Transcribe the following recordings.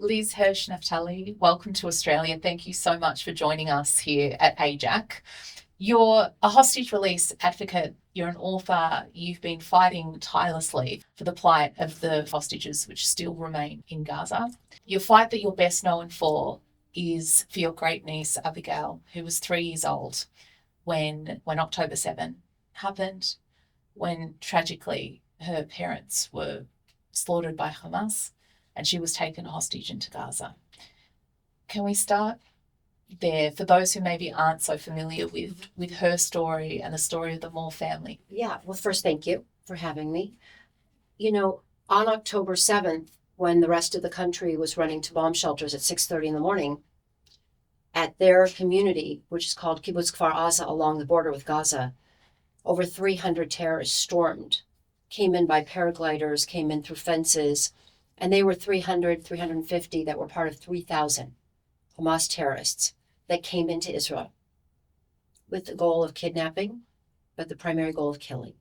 Liz Hirsh Naftali, welcome to Australia. Thank you so much for joining us here at AIJAC. You're a hostage release advocate, you're an author, you've been fighting tirelessly for the plight of the hostages which still remain in Gaza. Your fight that you're best known for is for your great niece, Abigail, who was 3 years old when October 7 happened, when tragically her parents were slaughtered by Hamas and she was taken hostage into Gaza. Can we start there for those who maybe aren't so familiar with her story and the story of the Mor family? Yeah, well, first, thank you for having me. You know, on October 7th, when the rest of the country was running to bomb shelters at 6:30 in the morning, at their community, which is called Kibbutz Kfar Aza along the border with Gaza, over 300 terrorists stormed, came in by paragliders, came in through fences, and they were 350 that were part of 3,000 Hamas terrorists that came into Israel with the goal of kidnapping, but the primary goal of killing.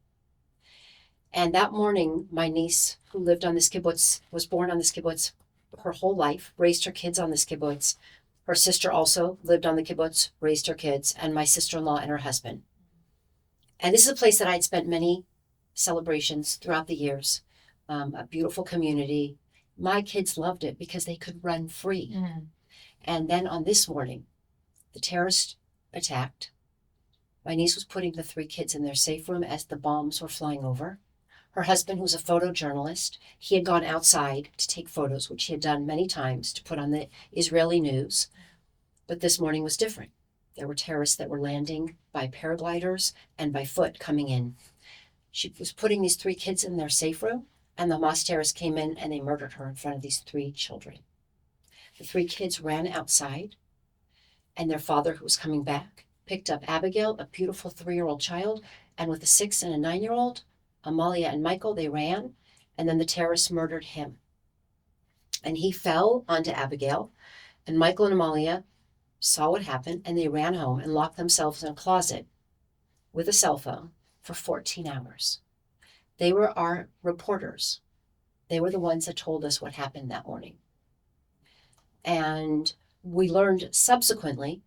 And that morning, my niece, who lived on this kibbutz, was born on this kibbutz her whole life, raised her kids on this kibbutz. Her sister also lived on the kibbutz, raised her kids, and my sister-in-law and her husband. And this is a place that I'd spent many celebrations throughout the years, a beautiful community. My kids loved it because they could run free. Mm. And then on this morning, the terrorists attacked. My niece was putting the 3 kids in their safe room as the bombs were flying over. Her husband, who's a photojournalist, he had gone outside to take photos, which he had done many times to put on the Israeli news. But this morning was different. There were terrorists that were landing by paragliders and by foot coming in. She was putting these 3 kids in their safe room, and the Hamas terrorists came in and they murdered her in front of these 3 children. The 3 kids ran outside, and their father, who was coming back, picked up Abigail, a beautiful 3-year-old child, and with a 6 and a 9-year-old, Amalia and Michael, they ran, and then the terrorists murdered him. And he fell onto Abigail, and Michael and Amalia saw what happened, and they ran home and locked themselves in a closet with a cell phone for 14 hours. They were our reporters. They were the ones that told us what happened that morning. And we learned subsequently,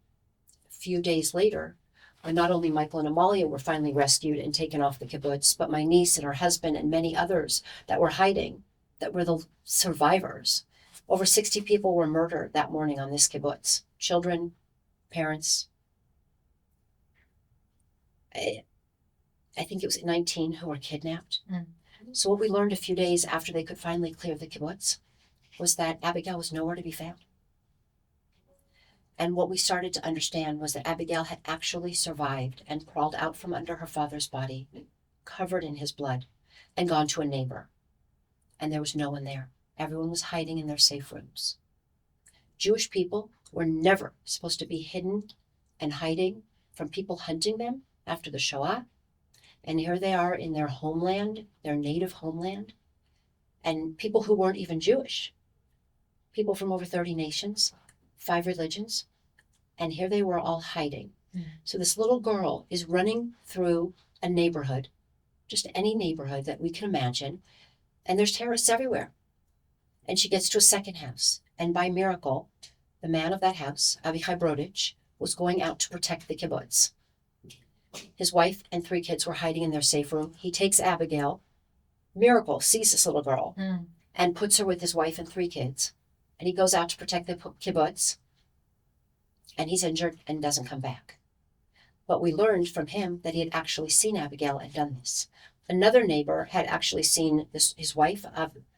a few days later, when not only Michael and Amalia were finally rescued and taken off the kibbutz, but my niece and her husband and many others that were hiding, that were the survivors. Over 60 people were murdered that morning on this kibbutz. Children, parents. I think it was 19 who were kidnapped. Mm. So what we learned a few days after they could finally clear the kibbutz was that Abigail was nowhere to be found. And what we started to understand was that Abigail had actually survived and crawled out from under her father's body, covered in his blood, and gone to a neighbor. And there was no one there. Everyone was hiding in their safe rooms. Jewish people were never supposed to be hidden and hiding from people hunting them after the Shoah. And here they are in their homeland, their native homeland, and people who weren't even Jewish. People from over 30 nations, 5 religions, and here they were all hiding. Mm. So this little girl is running through a neighborhood, just any neighborhood that we can imagine, and there's terrorists everywhere. And she gets to a second house, and by miracle, the man of that house, Avichai Brodich, was going out to protect the kibbutz. His wife and 3 kids were hiding in their safe room. He takes Abigail, miracle, sees this little girl, and puts her with his wife and 3 kids. And he goes out to protect the kibbutz, and he's injured and doesn't come back. But we learned from him that he had actually seen Abigail and done this. Another neighbor had actually seen his wife,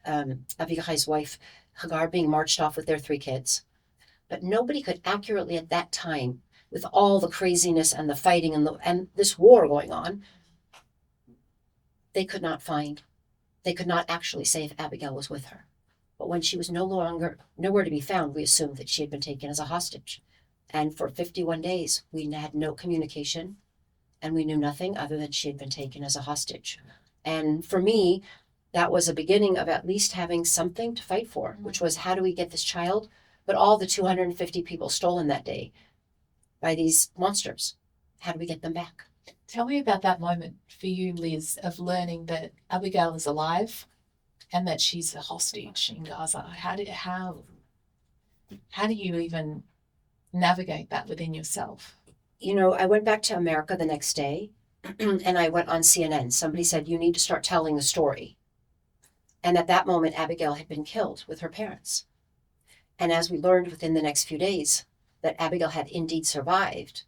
Abichai's wife, Hagar, being marched off with their 3 kids. But nobody could accurately at that time, with all the craziness and the fighting and this war going on, they could not actually say if Abigail was with her. But when she was nowhere to be found, we assumed that she had been taken as a hostage. And for 51 days, we had no communication, and we knew nothing other than she had been taken as a hostage. And for me, that was a beginning of at least having something to fight for, which was, how do we get this child, but all the 250 people stolen that day by these monsters, how do we get them back? Tell me about that moment for you, Liz, of learning that Abigail is alive and that she's a hostage in Gaza. How do you even navigate that within yourself? I went back to America the next day and I went on CNN. Somebody said, you need to start telling the story. And at that moment, Abigail had been killed with her parents. And as we learned within the next few days that Abigail had indeed survived,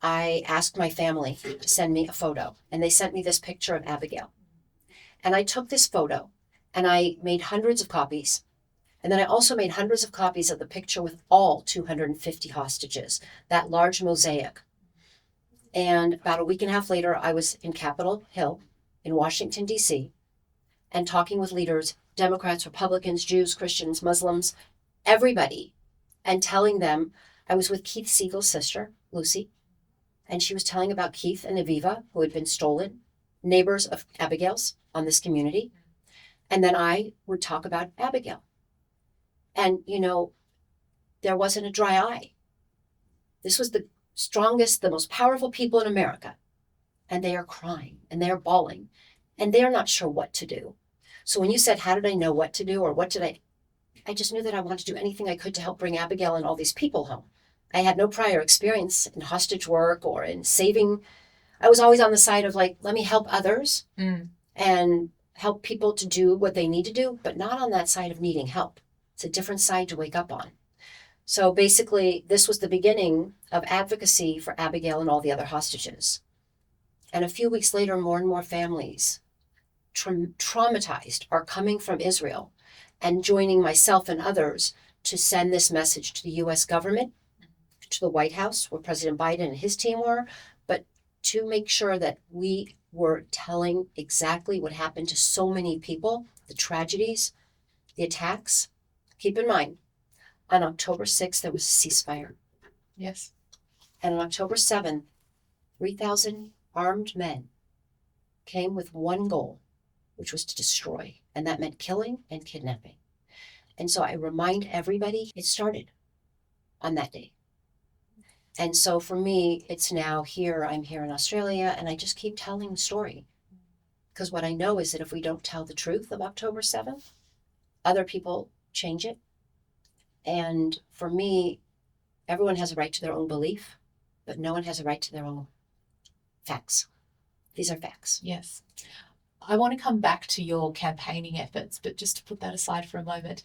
I asked my family to send me a photo. And they sent me this picture of Abigail. And I took this photo and I made hundreds of copies. And then I also made hundreds of copies of the picture with all 250 hostages, that large mosaic. And about a week and a half later, I was in Capitol Hill in Washington, D.C., and talking with leaders, Democrats, Republicans, Jews, Christians, Muslims, everybody, and telling them I was with Keith Siegel's sister, Lucy, and she was telling about Keith and Aviva, who had been stolen, neighbors of Abigail's on this community. And then I would talk about Abigail. And, there wasn't a dry eye. This was the strongest, the most powerful people in America. And they are crying and they are bawling and they are not sure what to do. So when you said, how did I know what to do or I just knew that I wanted to do anything I could to help bring Abigail and all these people home. I had no prior experience in hostage work or in saving. I was always on the side of let me help others and help people to do what they need to do, but not on that side of needing help. It's a different side to wake up on. So basically, this was the beginning of advocacy for Abigail and all the other hostages. And a few weeks later, more and more families, traumatized, are coming from Israel and joining myself and others to send this message to the U.S. government, to the White House, where President Biden and his team were, but to make sure that we were telling exactly what happened to so many people, the tragedies, the attacks. Keep in mind, on October 6th, there was a ceasefire. Yes. And on October 7th, 3,000 armed men came with one goal, which was to destroy. And that meant killing and kidnapping. And so I remind everybody it started on that day. And so for me, it's now here. I'm here in Australia, and I just keep telling the story. Because what I know is that if we don't tell the truth of October 7th, other people change it. And for me, everyone has a right to their own belief, but no one has a right to their own facts. These are facts. Yes. I want to come back to your campaigning efforts, but just to put that aside for a moment,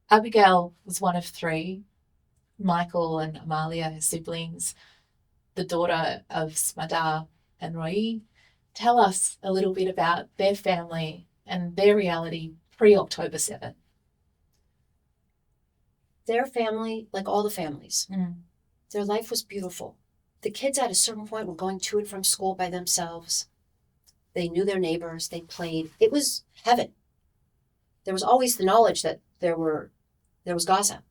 Abigail was one of three. Michael and Amalia, her siblings, the daughter of Smadar and Roy. Tell us a little bit about their family and their reality pre-October 7th. Their family, like all the families, their life was beautiful. The kids at a certain point were going to and from school by themselves. They knew their neighbors. They played. It was heaven. There was always the knowledge that there was Gaza.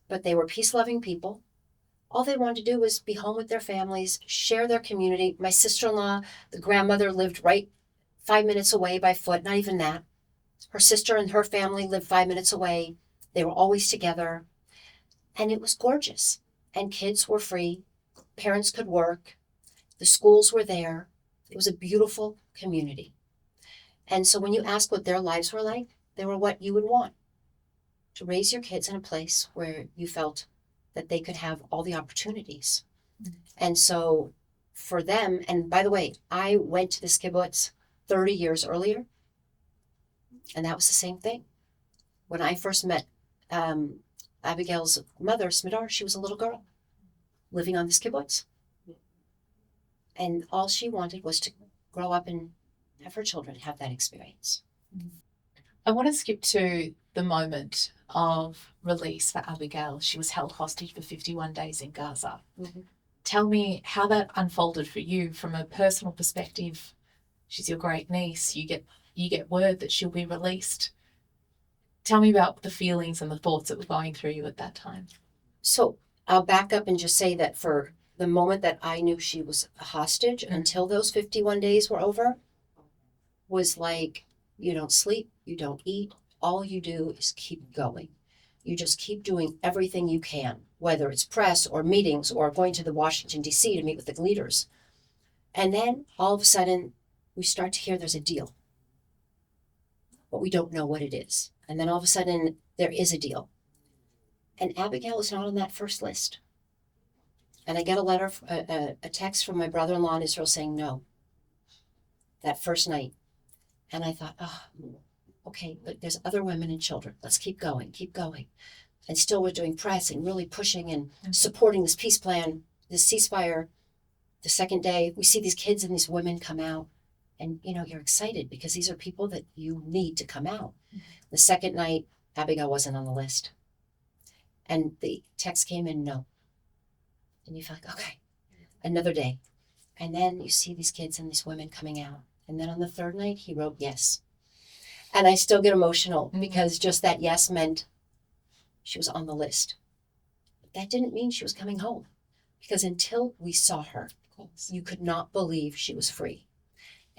But they were peace-loving people. All they wanted to do was be home with their families, share their community. My sister-in-law, the grandmother, lived right 5 minutes away by foot, not even that. Her sister and her family lived 5 minutes away. They were always together. And it was gorgeous. And kids were free. Parents could work. The schools were there. It was a beautiful community. And so when you ask what their lives were like, they were what you would want. To raise your kids in a place where you felt that they could have all the opportunities. And so for them, and by the way, I went to this kibbutz 30 years earlier, and that was the same thing. When I first met Abigail's mother, Smadar, she was a little girl living on this kibbutz. And all she wanted was to grow up and have her children have that experience. I want to skip to the moment of release for Abigail. She was held hostage for 51 days in Gaza. Tell me how that unfolded for you from a personal perspective. She's your great niece. You get word that she'll be released. Tell me about the feelings and the thoughts that were going through you at that time. So I'll back up and just say that for the moment that I knew she was a hostage until those 51 days were over was like, you don't sleep, you don't eat. All you do is keep going. You just keep doing everything you can, whether it's press or meetings or going to the Washington, D.C. to meet with the leaders. And then all of a sudden, we start to hear there's a deal, but we don't know what it is. And then all of a sudden, there is a deal. And Abigail is not on that first list. And I get a letter, a text from my brother-in-law in Israel saying no, that first night. And I thought, oh, okay, but there's other women and children. Let's keep going, keep going. And still we're doing press and really pushing and supporting this peace plan, this ceasefire. The second day, we see these kids and these women come out. And, you're excited because these are people that you need to come out. The second night, Abigail wasn't on the list. And the text came in, no. And you feel like, okay, another day. And then you see these kids and these women coming out. And then on the third night, he wrote yes. And I still get emotional because just that yes meant she was on the list. But that didn't mean she was coming home. Because until we saw her, you could not believe she was free.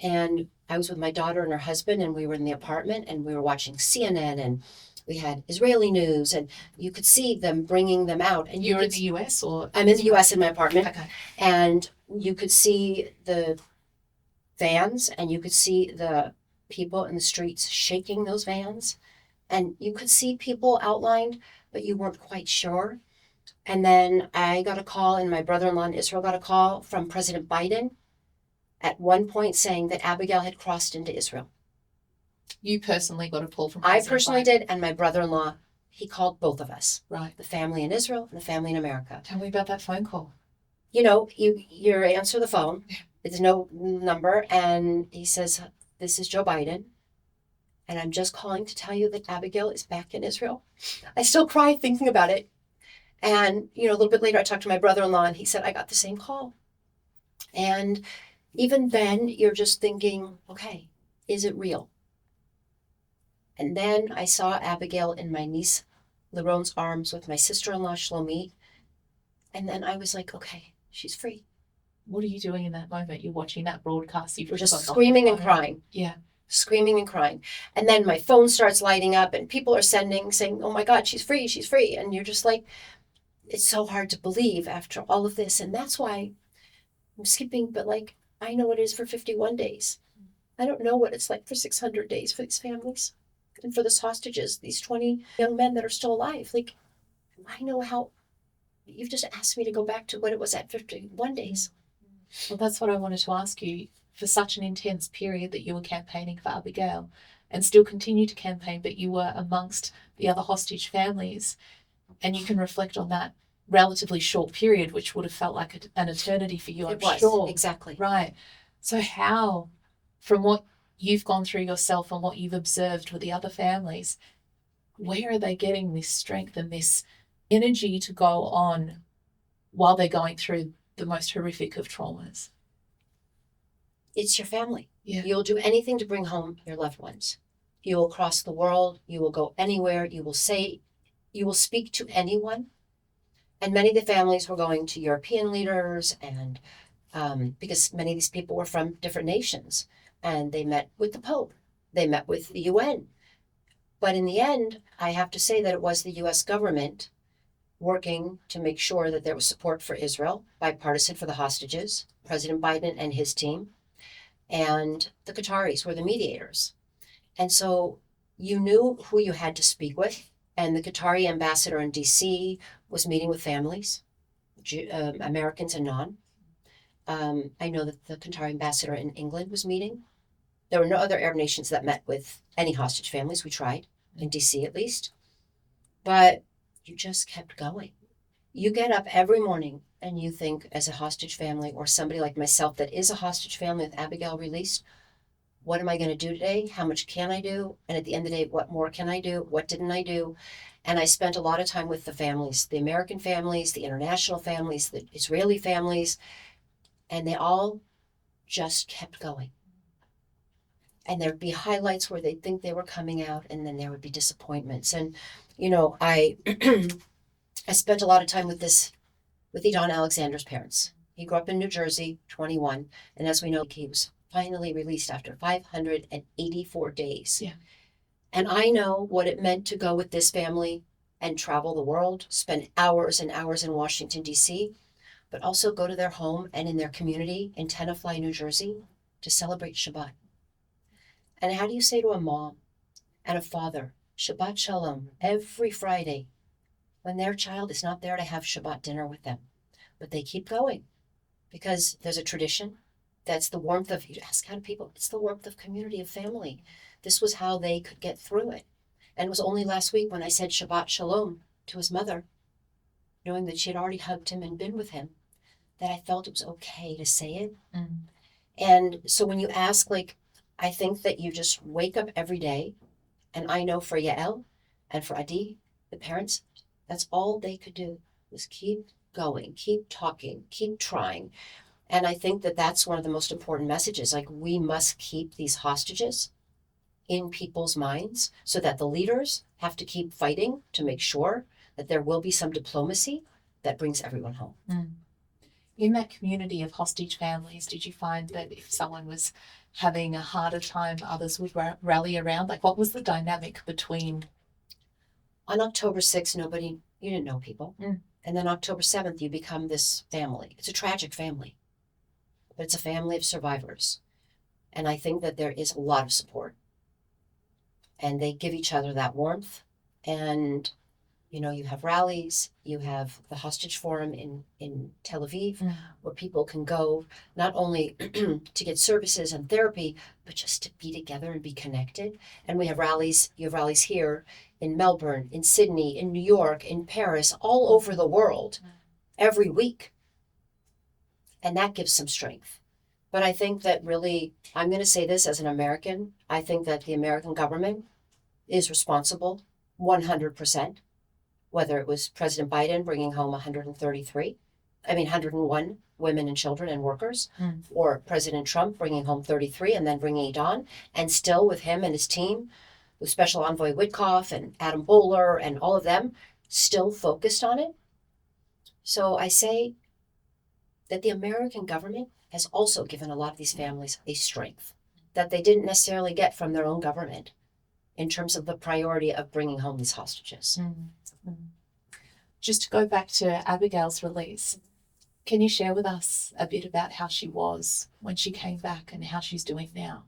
And I was with my daughter and her husband, and we were in the apartment, and we were watching CNN, and we had Israeli news, and you could see them bringing them out. And you're in the US, or I'm in the US in my apartment, okay. And you could see the vans, and you could see the people in the streets shaking those vans, and you could see people outlined, but you weren't quite sure. And then I got a call, and my brother-in-law in Israel got a call from President Biden at one point saying that Abigail had crossed into Israel. You personally got a call from President Biden? I personally did, and my brother-in-law, he called both of us. Right. The family in Israel and the family in America. Tell me about that phone call. You answer the phone. There's no number, and he says, this is Joe Biden, and I'm just calling to tell you that Abigail is back in Israel. I still cry thinking about it. And, a little bit later, I talked to my brother-in-law, and he said, I got the same call. And even then, you're just thinking, okay, is it real? And then I saw Abigail in my niece Liron's arms with my sister-in-law Shlomit. And then I was like, okay, she's free. What are you doing in that moment? You're watching that broadcast. We're just screaming and crying. Yeah. Screaming and crying. And then my phone starts lighting up, and people are saying, oh my God, she's free, she's free. And you're just like, it's so hard to believe after all of this. And that's why I'm skipping, but I know what it is for 51 days. I don't know what it's like for 600 days for these families and for these hostages, these 20 young men that are still alive. I know how. You've just asked me to go back to what it was at 51 days. Well, that's what I wanted to ask you. For such an intense period that you were campaigning for Abigail and still continue to campaign, but you were amongst the other hostage families, and you can reflect on that relatively short period, which would have felt like an eternity for you, I'm sure. Exactly. Right. So how, from what you've gone through yourself and what you've observed with the other families, where are they getting this strength and this energy to go on while they're going through the most horrific of traumas? It's your family. Yeah. You'll do anything to bring home your loved ones. You will cross the world. You will go anywhere. You will speak to anyone. And many of the families were going to European leaders, and because many of these people were from different nations, and they met with the Pope. They met with the UN. But in the end, I have to say that it was the U.S. government working to make sure that there was support for Israel, bipartisan for the hostages, President Biden and his team, and the Qataris were the mediators. And so you knew who you had to speak with, and the Qatari ambassador in D.C. was meeting with families, Americans and non. I know that the Qatari ambassador in England was meeting. There were no other Arab nations that met with any hostage families. We tried, in D.C. at least. But you just kept going. You get up every morning and you think, as a hostage family or somebody like myself that is a hostage family with Abigail released, what am I going to do today? How much can I do? And at the end of the day, what more can I do? What didn't I do? And I spent a lot of time with the families, the American families, the international families, the Israeli families, and they all just kept going. And there'd be highlights where they'd think they were coming out, and then there would be disappointments. And, I I spent a lot of time with Edan Alexander's parents. He grew up in New Jersey, 21, and as we know, he was finally released after 584 days. Yeah. And I know what it meant to go with this family and travel the world, spend hours and hours in Washington, D.C., but also go to their home and in their community in Tenafly, New Jersey, to celebrate Shabbat. And how do you say to a mom and a father, Shabbat Shalom, every Friday, when their child is not there to have Shabbat dinner with them. But they keep going because there's a tradition. That's the warmth of, you ask how do people, it's the warmth of community, of family. This was how they could get through it. And it was only last week when I said Shabbat Shalom to his mother, knowing that she had already hugged him and been with him, that I felt it was okay to say it. Mm. And so when you ask, like, I think that you just wake up every day, and I know for Yael and for Adi, the parents, that's all they could do was keep going, keep talking, keep trying. And I think that that's one of the most important messages. Like, we must keep these hostages in people's minds so that the leaders have to keep fighting to make sure that there will be some diplomacy that brings everyone home. Mm. In that community of hostage families, did you find that if someone was having a harder time, others would rally around? Like, what was the dynamic between? On October 6th, you didn't know people. Mm. And then October 7th, you become this family. It's a tragic family, but it's a family of survivors. And I think that there is a lot of support. And they give each other that warmth. And, you have rallies, you have the hostage forum in Tel Aviv, where people can go not only to get services and therapy, but just to be together and be connected. And we have rallies, you have rallies here in Melbourne, in Sydney, in New York, in Paris, all over the world, every week. And that gives some strength. But I think that really, I'm going to say this as an American, I think that the American government is responsible 100%, whether it was President Biden bringing home 101 women and children and workers, or President Trump bringing home 33 and then bringing it on, and still with him and his team, with Special Envoy Witkoff and Adam Bowler and all of them, still focused on it. So I say that the American government has also given a lot of these families a strength that they didn't necessarily get from their own government in terms of the priority of bringing home these hostages. Just to go back to Abigail's release, can you share with us a bit about how she was when she came back and how she's doing now?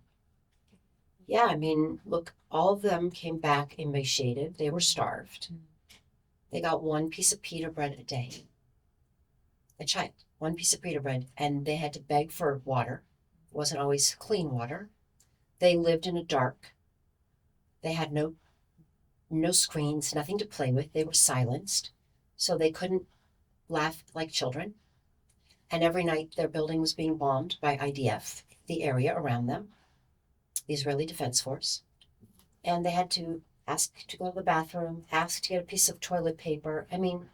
Yeah, I mean, look, all of them came back emaciated. They were starved. They got one piece of pita bread a day. A child, one piece of pita bread, and they had to beg for water. It wasn't always clean water. They lived in a dark. They had no screens, nothing to play with. They were silenced, so they couldn't laugh like children. And every night their building was being bombed by IDF, the area around them, the Israeli Defense Force. And they had to ask to go to the bathroom, ask to get a piece of toilet paper. I mean,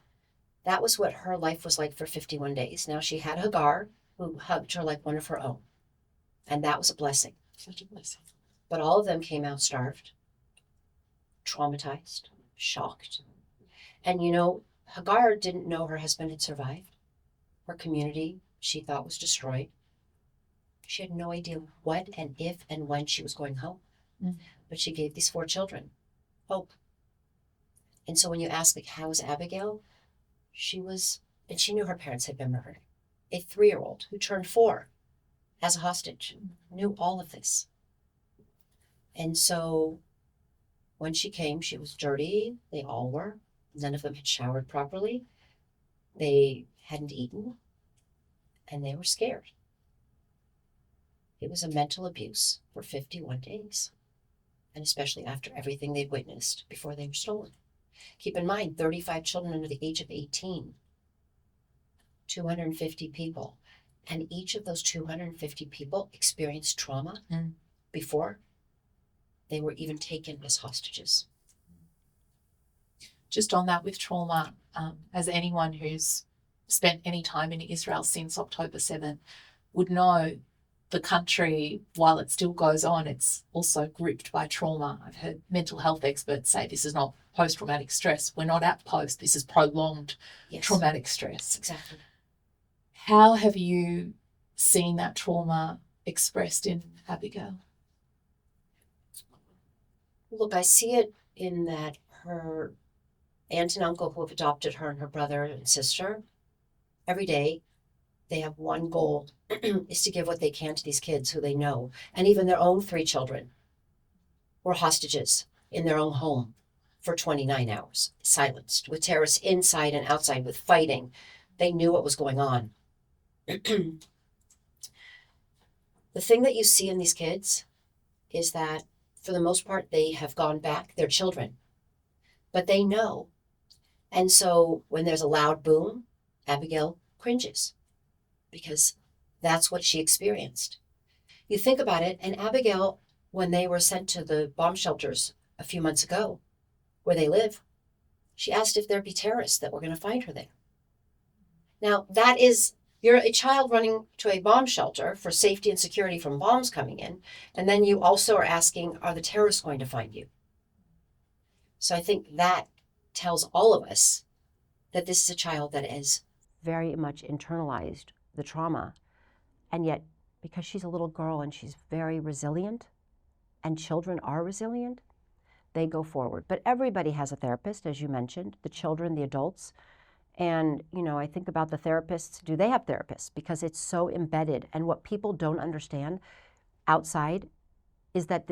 that was what her life was like for 51 days. Now she had Hagar, who hugged her like one of her own. And that was a blessing. Such a blessing. But all of them came out starved, traumatized, shocked. And Hagar didn't know her husband had survived. Her community, she thought, was destroyed. She had no idea what and if and when she was going home. But she gave these 4 children hope. And so when you ask, like, how is Abigail? She knew her parents had been murdered. A 3-year-old who turned 4 as a hostage knew all of this. And so when she came, she was dirty. They all were. None of them had showered properly. They hadn't eaten. And they were scared. It was a mental abuse for 51 days. And especially after everything they'd witnessed before they were stolen. Keep in mind, 35 children under the age of 18. 250 people. And each of those 250 people experienced trauma before they were even taken as hostages. Just on that with trauma, as anyone who's spent any time in Israel since October 7th would know, the country, while it still goes on, it's also gripped by trauma. I've heard mental health experts say this is not post-traumatic stress. We're not at post. This is prolonged traumatic stress. Exactly. How have you seen that trauma expressed in Abigail? Look, I see it in that her aunt and uncle who have adopted her and her brother and sister, every day they have one goal, is to give what they can to these kids who they know. And even their own 3 children were hostages in their own home. for 29 hours, silenced, with terrorists inside and outside, with fighting. They knew what was going on. The thing that you see in these kids is that, for the most part, they have gone back. They're children, but they know. And so when there's a loud boom, Abigail cringes because that's what she experienced. You think about it, and Abigail, when they were sent to the bomb shelters a few months ago, where they live, she asked if there'd be terrorists that were going to find her there. Now, you're a child running to a bomb shelter for safety and security from bombs coming in, and then you also are asking, are the terrorists going to find you? So I think that tells all of us that this is a child that is very much internalized the trauma, and yet because she's a little girl and she's very resilient, and children are resilient, they go forward. But everybody has a therapist, as you mentioned, the children, the adults. And, I think about the therapists. Do they have therapists? Because it's so embedded. And what people don't understand outside is that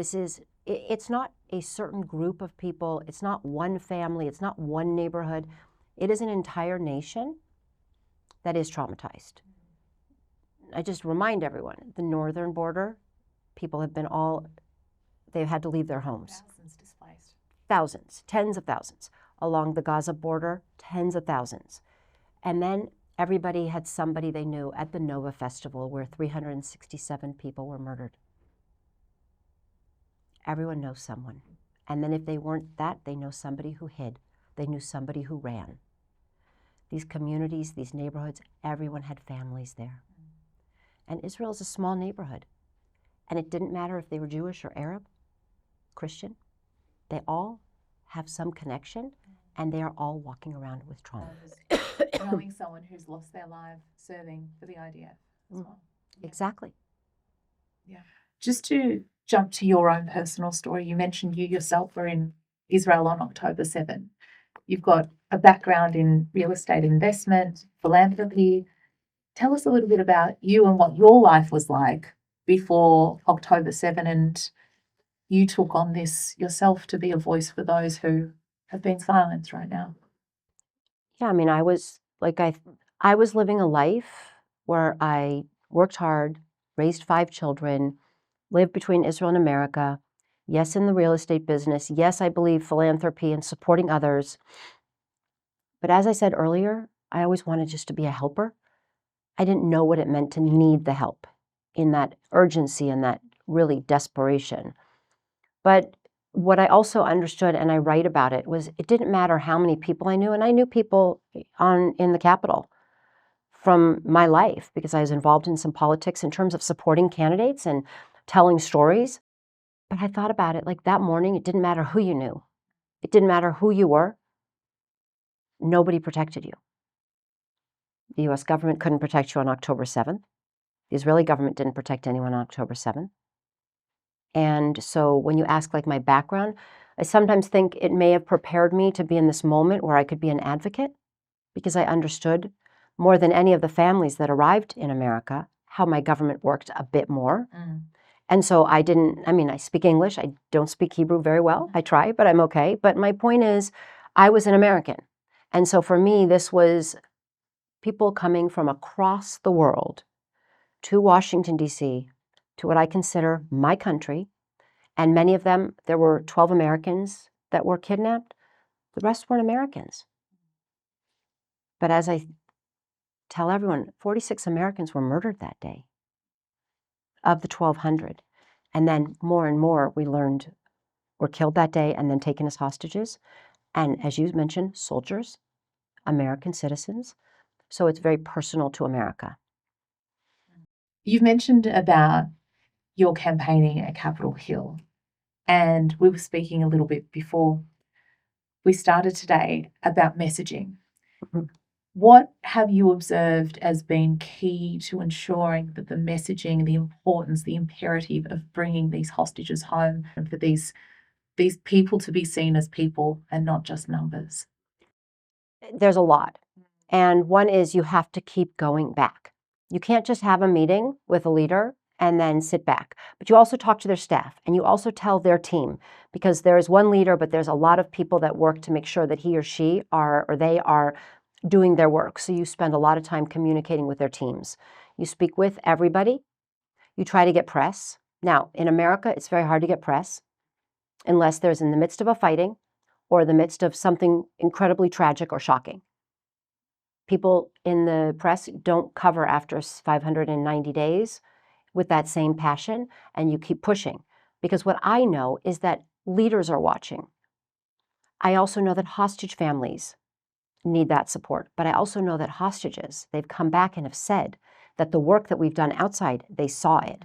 it's not a certain group of people. It's not one family. It's not one neighborhood. It is an entire nation that is traumatized. I just remind everyone, the northern border, people they've had to leave their homes. Thousands displaced. Thousands, tens of thousands. Along the Gaza border, tens of thousands. And then everybody had somebody they knew at the Nova Festival where 367 people were murdered. Everyone knows someone. And then if they weren't that, they know somebody who hid. They knew somebody who ran. These communities, these neighborhoods, everyone had families there. And Israel is a small neighborhood. And it didn't matter if they were Jewish or Arab, Christian. They all have some connection, and they are all walking around with trauma. Knowing someone who's lost their life serving for the IDF as well. Yeah. Exactly. Yeah. Just to jump to your own personal story, you mentioned you yourself were in Israel on October 7. You've got a background in real estate investment, philanthropy. Tell us a little bit about you and what your life was like before October 7, and you took on this yourself to be a voice for those who have been silenced right now. Yeah, I was living a life where I worked hard, raised 5 children, lived between Israel and America. Yes, in the real estate business. Yes, I believe philanthropy and supporting others. But as I said earlier, I always wanted just to be a helper. I didn't know what it meant to need the help in that urgency and that really desperation. But what I also understood, and I write about it, was it didn't matter how many people I knew, and I knew people in the Capitol from my life because I was involved in some politics in terms of supporting candidates and telling stories. But I thought about it like that morning, it didn't matter who you knew. It didn't matter who you were. Nobody protected you. The U.S. government couldn't protect you on October 7th. The Israeli government didn't protect anyone on October 7th. And so when you ask my background, I sometimes think it may have prepared me to be in this moment where I could be an advocate because I understood more than any of the families that arrived in America how my government worked a bit more. And so I speak English. I don't speak Hebrew very well. I try, but I'm okay. But my point is, I was an American. And so for me, this was people coming from across the world to Washington, D.C., to what I consider my country. And many of them, there were 12 Americans that were kidnapped. The rest weren't Americans. But as I tell everyone, 46 Americans were murdered that day of the 1,200. And then more and more we learned were killed that day and then taken as hostages. And as you mentioned, soldiers, American citizens. So it's very personal to America. You've mentioned about your campaigning at Capitol Hill, and we were speaking a little bit before we started today about messaging. What have you observed as being key to ensuring that the messaging, the importance, the imperative of bringing these hostages home, and for these people to be seen as people and not just numbers? There's a lot. And one is you have to keep going back. You can't just have a meeting with a leader and then sit back. But you also talk to their staff, and you also tell their team, because there is one leader, but there's a lot of people that work to make sure that he or she are, or they are doing their work. So you spend a lot of time communicating with their teams. You speak with everybody. You try to get press. Now, in America, it's very hard to get press unless there's in the midst of a fighting or the midst of something incredibly tragic or shocking. People in the press don't cover after 590 days with that same passion, and you keep pushing. Because what I know is that leaders are watching. I also know that hostage families need that support, but I also know that hostages, they've come back and have said that the work that we've done outside, they saw it.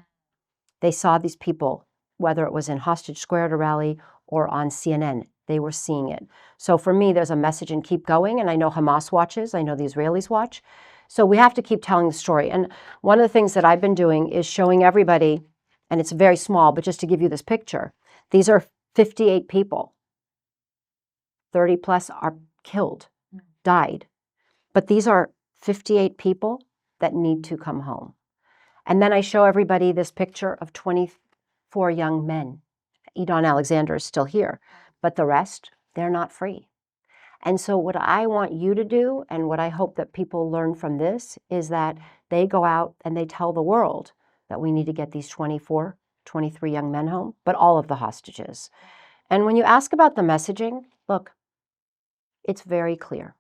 They saw these people, whether it was in Hostage Square at a rally or on CNN, they were seeing it. So for me, there's a message in keep going, and I know Hamas watches, I know the Israelis watch. So we have to keep telling the story. And one of the things that I've been doing is showing everybody, and it's very small, but just to give you this picture, these are 58 people. 30 plus are killed, died. But these are 58 people that need to come home. And then I show everybody this picture of 24 young men. Edon Alexander is still here, but the rest, they're not free. And so what I want you to do, and what I hope that people learn from this, is that they go out and they tell the world that we need to get these 24, 23 young men home, but all of the hostages. And when you ask about the messaging, look, it's very clear.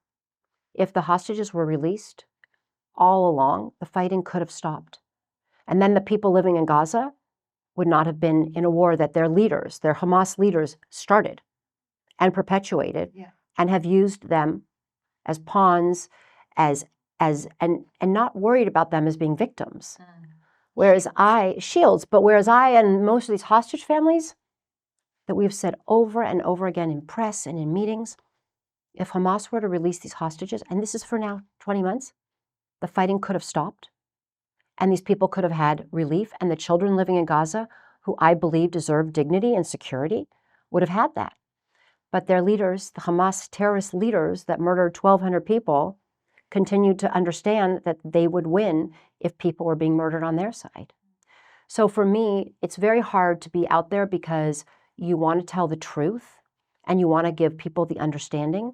If the hostages were released all along, the fighting could have stopped. And then the people living in Gaza would not have been in a war that their leaders, their Hamas leaders, started and perpetuated, and have used them as pawns, and not worried about them as being victims. Whereas shields, but whereas I and most of these hostage families that we've said over and over again in press and in meetings, if Hamas were to release these hostages, and this is for now 20 months, the fighting could have stopped. And these people could have had relief, and the children living in Gaza, who I believe deserve dignity and security, would have had that. But their leaders, the Hamas terrorist leaders that murdered 1,200 people, continued to understand that they would win if people were being murdered on their side. So for me, it's very hard to be out there because you want to tell the truth and you want to give people the understanding.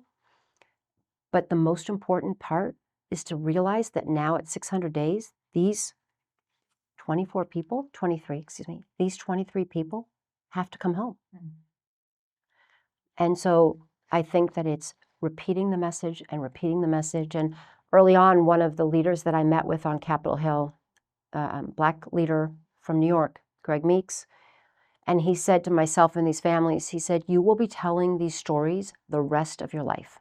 But the most important part is to realize that now at 600 days, these 23 people have to come home. And so I think that it's repeating the message and repeating the message. And early on, one of the leaders that I met with on Capitol Hill, Black leader from New York, Greg Meeks, and he said to myself and these families, he said, you will be telling these stories the rest of your life.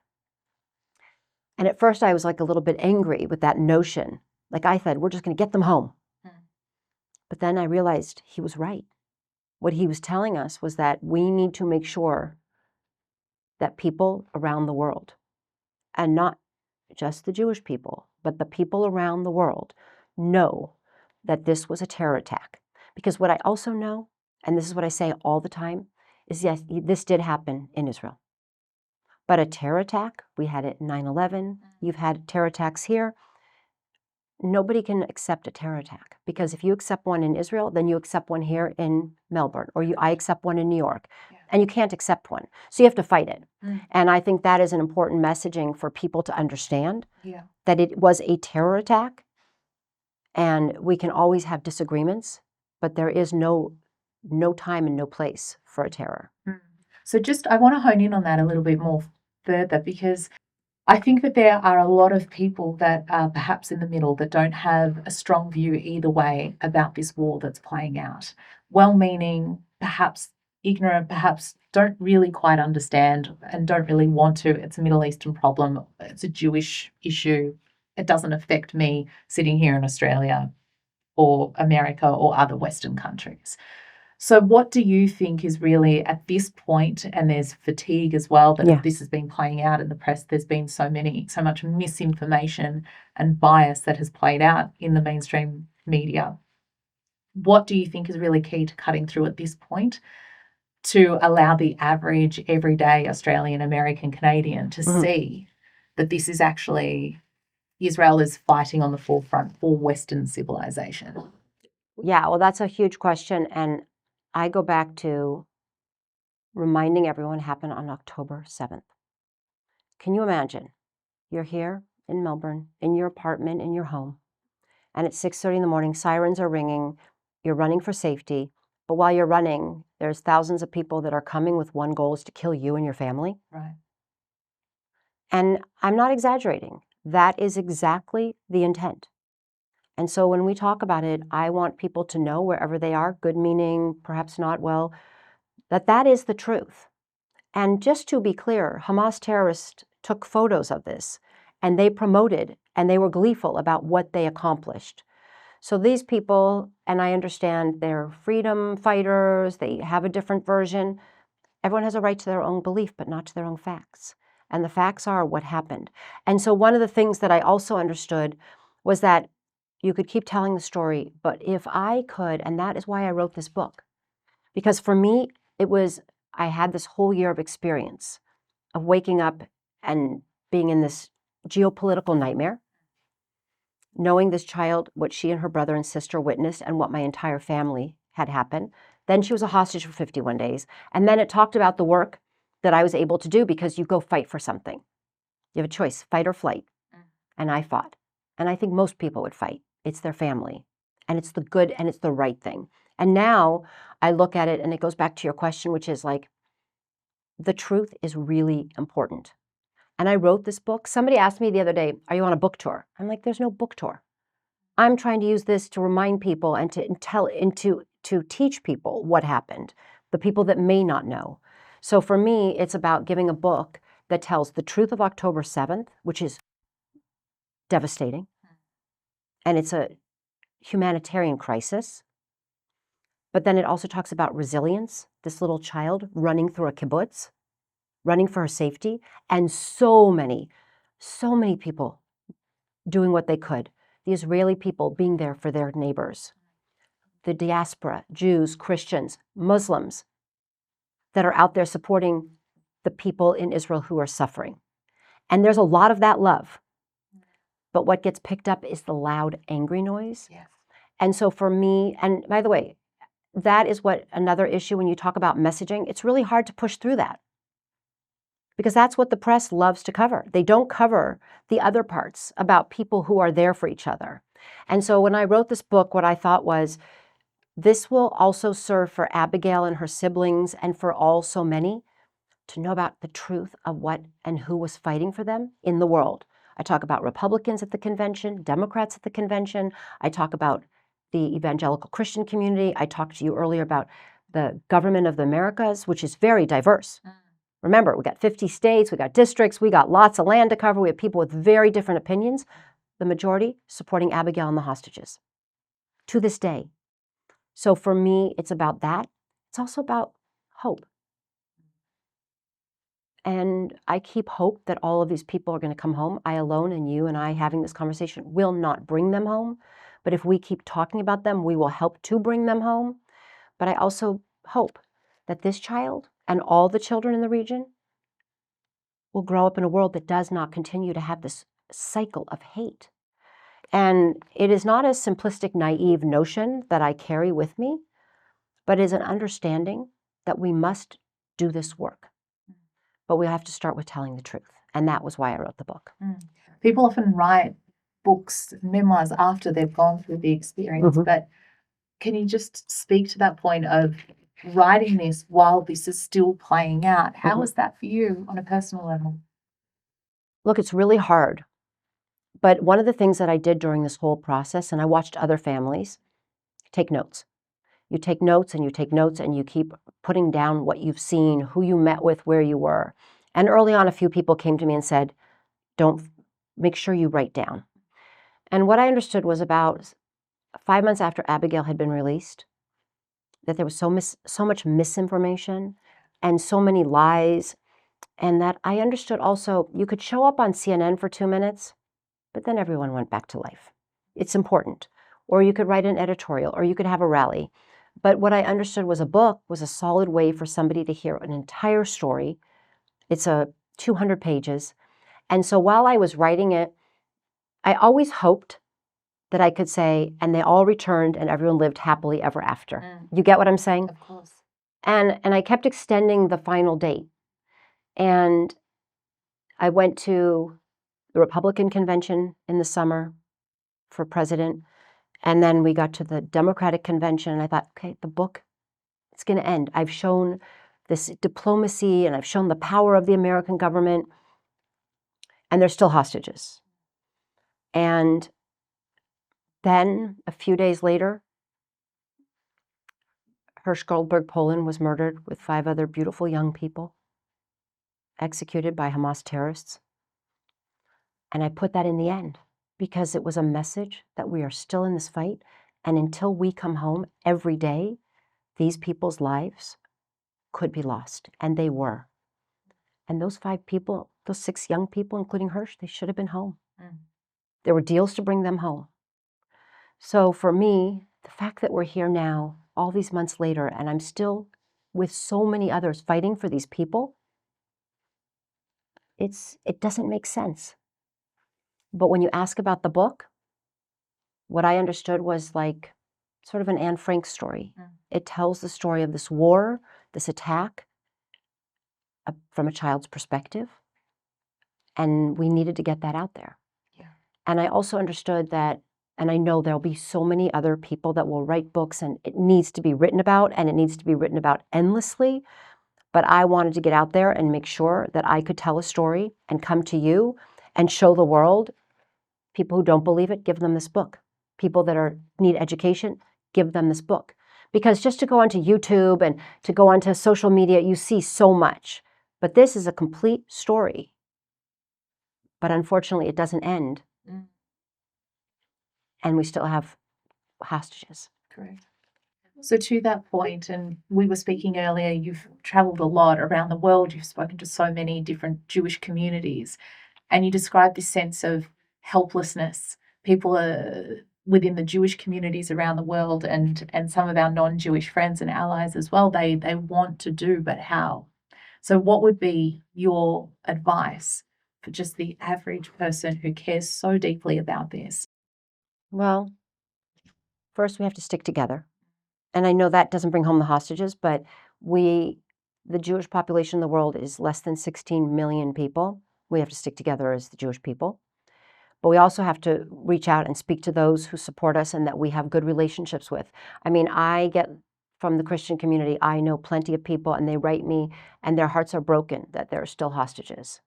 And at first I was like a little bit angry with that notion. Like I said, we're just going to get them home. But then I realized he was right. What he was telling us was that we need to make sure that people around the world, and not just the Jewish people, but the people around the world, know that this was a terror attack. Because what I also know, and this is what I say all the time, is yes, this did happen in Israel. But a terror attack, we had it 9/11, you've had terror attacks here. Nobody can accept a terror attack, because if you accept one in Israel, then you accept one here in Melbourne, or I accept one in New York, and you can't accept one. So you have to fight it. And I think that is an important messaging for people to understand, that it was a terror attack, and we can always have disagreements, but there is no time and no place for a terror. So I want to hone in on that a little bit more further, because I think that there are a lot of people that are perhaps in the middle that don't have a strong view either way about this war that's playing out. Well-meaning, perhaps ignorant, perhaps don't really quite understand and don't really want to. It's a Middle Eastern problem. It's a Jewish issue. It doesn't affect me sitting here in Australia or America or other Western countries. So what do you think is really at this point, and there's fatigue as well, that this has been playing out in the press, there's been so much misinformation and bias that has played out in the mainstream media. What do you think is really key to cutting through at this point to allow the average everyday Australian, American, Canadian to see that this is actually, Israel is fighting on the forefront for Western civilization? Yeah, well, that's a huge question. And I go back to reminding everyone it happened on October 7th. Can you imagine? You're here in Melbourne, in your apartment, in your home, and it's 6:30 in the morning, sirens are ringing, you're running for safety. But while you're running, there's thousands of people that are coming with one goal is to kill you and your family. Right. And I'm not exaggerating. That is exactly the intent. And so when we talk about it, I want people to know wherever they are, good meaning, perhaps not, well, that is the truth. And just to be clear, Hamas terrorists took photos of this and they promoted and they were gleeful about what they accomplished. So these people, and I understand they're freedom fighters, they have a different version. Everyone has a right to their own belief, but not to their own facts. And the facts are what happened. And so one of the things that I also understood was that you could keep telling the story, but if I could, and that is why I wrote this book, because for me, I had this whole year of experience of waking up and being in this geopolitical nightmare, knowing this child, what she and her brother and sister witnessed, and what my entire family had happened. Then she was a hostage for 51 days. And then it talked about the work that I was able to do because you go fight for something. You have a choice, fight or flight. And I fought. And I think most people would fight. It's their family. And it's the good and it's the right thing. And now I look at it and it goes back to your question, which is like, the truth is really important. And I wrote this book. Somebody asked me the other day, are you on a book tour? I'm like, there's no book tour. I'm trying to use this to remind people and to teach people what happened, the people that may not know. So for me, it's about giving a book that tells the truth of October 7th, which is devastating. And it's a humanitarian crisis. But then it also talks about resilience, this little child running through a kibbutz, running for her safety, and so many people doing what they could. The Israeli people being there for their neighbors, the diaspora, Jews, Christians, Muslims that are out there supporting the people in Israel who are suffering. And there's a lot of that love. But what gets picked up is the loud, angry noise. Yes. And so for me, and by the way, that is what another issue when you talk about messaging, it's really hard to push through that. Because that's what the press loves to cover. They don't cover the other parts about people who are there for each other. And so when I wrote this book, what I thought was, this will also serve for Abigail and her siblings and for all so many to know about the truth of what and who was fighting for them in the world. I talk about Republicans at the convention, Democrats at the convention. I talk about the evangelical Christian community. I talked to you earlier about the government of the Americas, which is very diverse. Remember, we got 50 states, we got districts, we got lots of land to cover. We have people with very different opinions. The majority supporting Abigail and the hostages to this day. So for me, it's about that. It's also about hope. And I keep hope that all of these people are going to come home. I alone and you and I having this conversation will not bring them home. But if we keep talking about them, we will help to bring them home. But I also hope that this child and all the children in the region will grow up in a world that does not continue to have this cycle of hate. And it is not a simplistic, naive notion that I carry with me, but is an understanding that we must do this work. But we have to start with telling the truth. And that was why I wrote the book. People often write books, memoirs after they've gone through the experience. But can you just speak to that point of writing this while this is still playing out? How was that for you on a personal level? Look, it's really hard. But one of the things that I did during this whole process, and I watched other families, take notes. You take notes and you take notes and you keep putting down what you've seen, who you met with, where you were. And early on, a few people came to me and said, make sure you write down. And what I understood was about 5 months after Abigail had been released, that there was so much misinformation and so many lies. And that I understood also, you could show up on CNN for 2 minutes, but then everyone went back to life. It's important. Or you could write an editorial, or you could have a rally. But what I understood was a book was a solid way for somebody to hear an entire story. It's 200 pages. And so while I was writing it, I always hoped that I could say, and they all returned and everyone lived happily ever after. Mm. You get what I'm saying? Of course. And I kept extending the final date. And I went to the Republican convention in the summer for president. And then we got to the Democratic convention. And I thought, okay, the book, it's going to end. I've shown this diplomacy and I've shown the power of the American government. And they're still hostages. And then a few days later, Hirsch Poland was murdered with 5 other beautiful young people, executed by Hamas terrorists. And I put that in the end because it was a message that we are still in this fight. And until we come home every day, these people's lives could be lost. And they were. And those 5 people, those 6 young people, including Hirsch, they should have been home. Mm. There were deals to bring them home. So for me, the fact that we're here now, all these months later, and I'm still with so many others fighting for these people, it doesn't make sense. But when you ask about the book, what I understood was like sort of an Anne Frank story. Mm. It tells the story of this war, this attack, from a child's perspective. And we needed to get that out there. Yeah. And I also understood that, and I know there'll be so many other people that will write books and it needs to be written about and it needs to be written about endlessly. But I wanted to get out there and make sure that I could tell a story and come to you and show the world. People who don't believe it, give them this book. People that need education, give them this book. Because just to go onto YouTube and to go onto social media, you see so much. But this is a complete story. But unfortunately, it doesn't end. Mm. And we still have hostages. Correct. So to that point, and we were speaking earlier, you've traveled a lot around the world. You've spoken to so many different Jewish communities, and you described this sense of helplessness. People are within the Jewish communities around the world, and some of our non-Jewish friends and allies as well. They want to do, but how? So what would be your advice for just the average person who cares so deeply about this? Well, first we have to stick together. And I know that doesn't bring home the hostages, but the Jewish population in the world is less than 16 million people. We have to stick together as the Jewish people. But we also have to reach out and speak to those who support us and that we have good relationships with. I mean, I get from the Christian community, I know plenty of people and they write me and their hearts are broken that there are still hostages.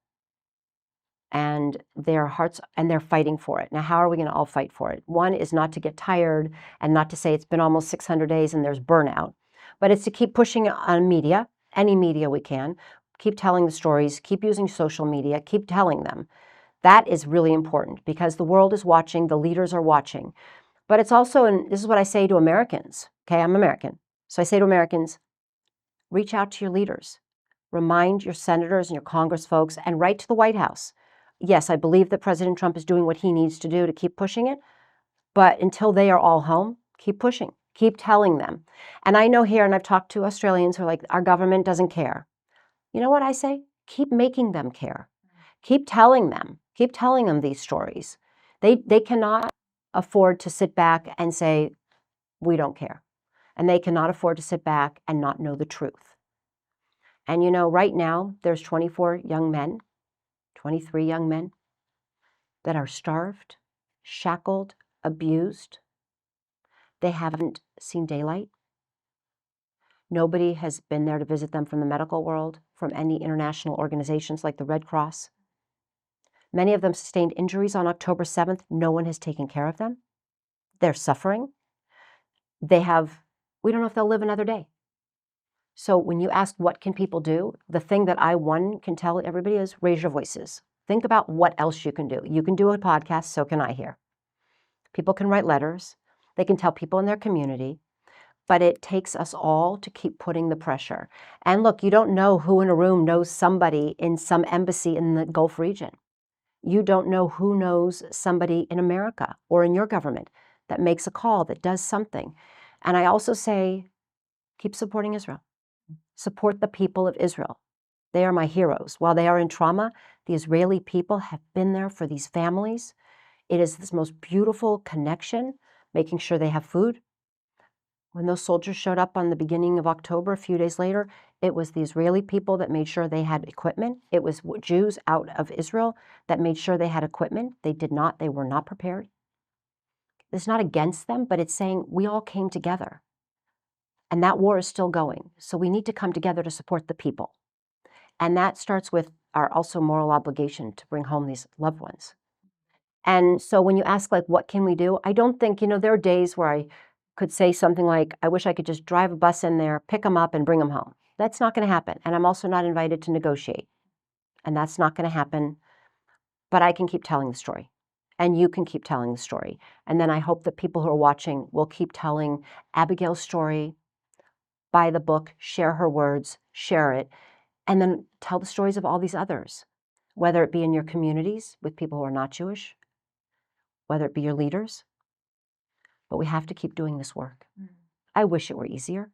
And their hearts, and they're fighting for it. Now, how are we going to all fight for it? One is not to get tired and not to say it's been almost 600 days and there's burnout, but it's to keep pushing on media, any media we can, keep telling the stories, keep using social media, keep telling them. That is really important because the world is watching, the leaders are watching. But it's also, and this is what I say to Americans, okay, I'm American. So I say to Americans, reach out to your leaders, remind your senators and your Congress folks, and write to the White House. Yes, I believe that President Trump is doing what he needs to do to keep pushing it, but until they are all home, keep pushing, keep telling them. And I know here, and I've talked to Australians who are like, our government doesn't care. You know what I say? Keep making them care. Keep telling them these stories. They cannot afford to sit back and say, we don't care. And they cannot afford to sit back and not know the truth. And you know, right now, there's 23 young men that are starved, shackled, abused. They haven't seen daylight. Nobody has been there to visit them from the medical world, from any international organizations like the Red Cross. Many of them sustained injuries on October 7th. No one has taken care of them. They're suffering. We don't know if they'll live another day. So when you ask what can people do, the thing that I can tell everybody is raise your voices. Think about what else you can do. You can do a podcast, so can I here. People can write letters. They can tell people in their community. But it takes us all to keep putting the pressure. And look, you don't know who in a room knows somebody in some embassy in the Gulf region. You don't know who knows somebody in America or in your government that makes a call, that does something. And I also say, keep supporting Israel. Support the people of Israel. They are my heroes. While they are in trauma, the Israeli people have been there for these families. It is this most beautiful connection, making sure they have food. When those soldiers showed up on the beginning of October, a few days later, it was the Israeli people that made sure they had equipment. It was Jews out of Israel that made sure they had equipment. They were not prepared. It's not against them, but it's saying we all came together. And that war is still going. So we need to come together to support the people. And that starts with our also moral obligation to bring home these loved ones. And so when you ask, like, what can we do? I don't think, there are days where I could say something like, I wish I could just drive a bus in there, pick them up and bring them home. That's not going to happen. And I'm also not invited to negotiate. And that's not going to happen. But I can keep telling the story. And you can keep telling the story. And then I hope that people who are watching will keep telling Abigail's story, buy the book, share her words, share it, and then tell the stories of all these others, whether it be in your communities with people who are not Jewish, whether it be your leaders. But we have to keep doing this work. I wish it were easier.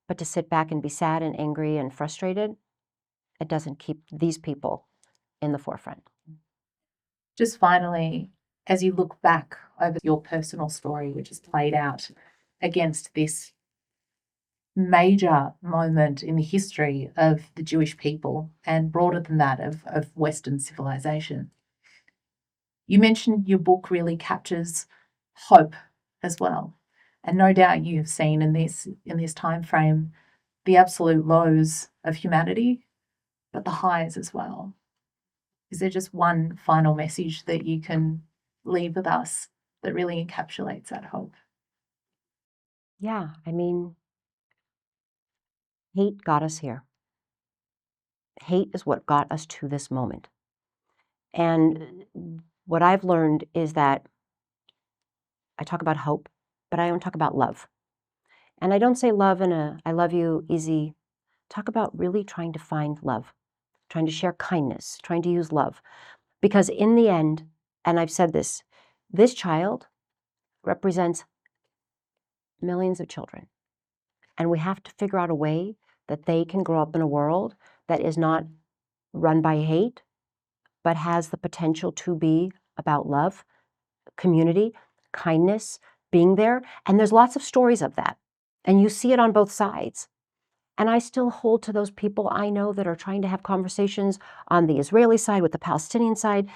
But to sit back and be sad and angry and frustrated, it doesn't keep these people in the forefront. Just finally, as you look back over your personal story, which is played out against this major moment in the history of the Jewish people and broader than that of Western civilization, you mentioned your book really captures hope as well. And no doubt you have seen in this time frame the absolute lows of humanity, but the highs as well. Is there just one final message that you can leave with us that really encapsulates that hope? Yeah, hate got us here. Hate is what got us to this moment. And what I've learned is that I talk about hope, but I don't talk about love. And I don't say love in a I love you easy. Talk about really trying to find love, trying to share kindness, trying to use love. Because in the end, and I've said this child represents millions of children. And we have to figure out a way that they can grow up in a world that is not run by hate, but has the potential to be about love, community, kindness, being there. And there's lots of stories of that. And you see it on both sides. And I still hold to those people I know that are trying to have conversations on the Israeli side with the Palestinian side.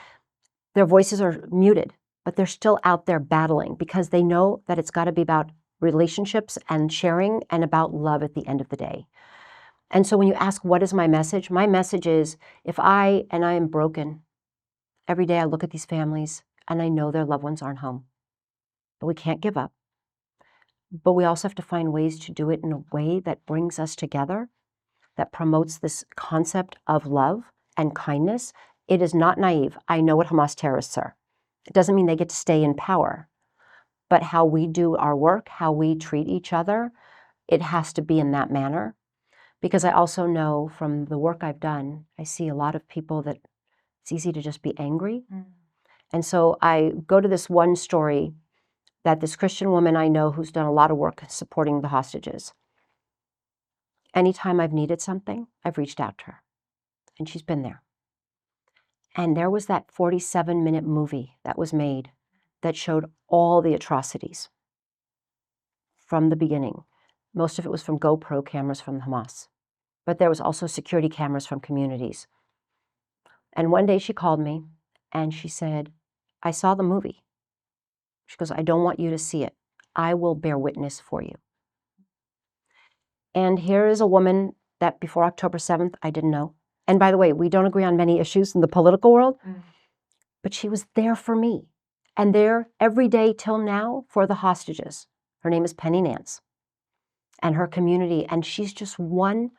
Their voices are muted, but they're still out there battling because they know that it's got to be about relationships and sharing and about love at the end of the day. And so when you ask, what is my message? My message is, I am broken. Every day I look at these families and I know their loved ones aren't home. But we can't give up. But we also have to find ways to do it in a way that brings us together, that promotes this concept of love and kindness. It is not naive. I know what Hamas terrorists are. It doesn't mean they get to stay in power. But how we do our work, how we treat each other, it has to be in that manner. Because I also know from the work I've done, I see a lot of people that it's easy to just be angry. And so I go to this one story that this Christian woman I know who's done a lot of work supporting the hostages. Anytime I've needed something, I've reached out to her. And she's been there. And there was that 47-minute movie that was made that showed all the atrocities from the beginning. Most of it was from GoPro cameras from Hamas. But there was also security cameras from communities. And one day she called me and she said, I saw the movie. She goes, I don't want you to see it. I will bear witness for you. And here is a woman that before October 7th, I didn't know. And by the way, we don't agree on many issues in the political world, but she was there for me and there every day till now for the hostages. Her name is Penny Nance and her community. And she's just one.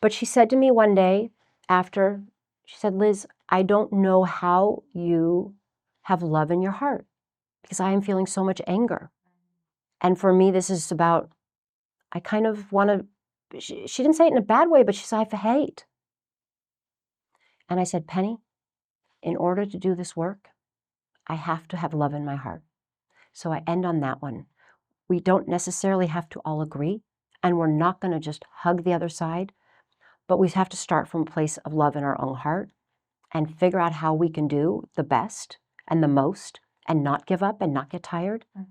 But she said to me one day after, she said, Liz, I don't know how you have love in your heart because I am feeling so much anger. And for me, this is about, I kind of want to, she didn't say it in a bad way, but she said, I hate. And I said, Penny, in order to do this work, I have to have love in my heart. So I end on that one. We don't necessarily have to all agree, and we're not going to just hug the other side, but we have to start from a place of love in our own heart and figure out how we can do the best and the most and not give up and not get tired. Mm.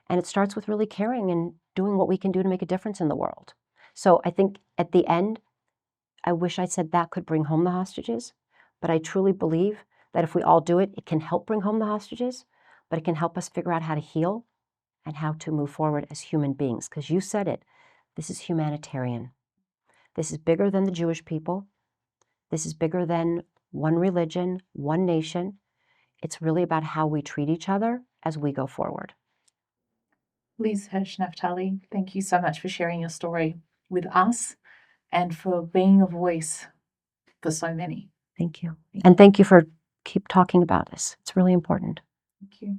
And it starts with really caring and doing what we can do to make a difference in the world. So I think at the end, I wish I said that could bring home the hostages, but I truly believe that if we all do it, it can help bring home the hostages, but it can help us figure out how to heal and how to move forward as human beings. Because you said it, this is humanitarian. This is bigger than the Jewish people. This is bigger than one religion, one nation. It's really about how we treat each other as we go forward. Liz Hirsh Naftali, thank you so much for sharing your story with us and for being a voice for so many. Thank you. And thank you for keep talking about this. It's really important. Thank you.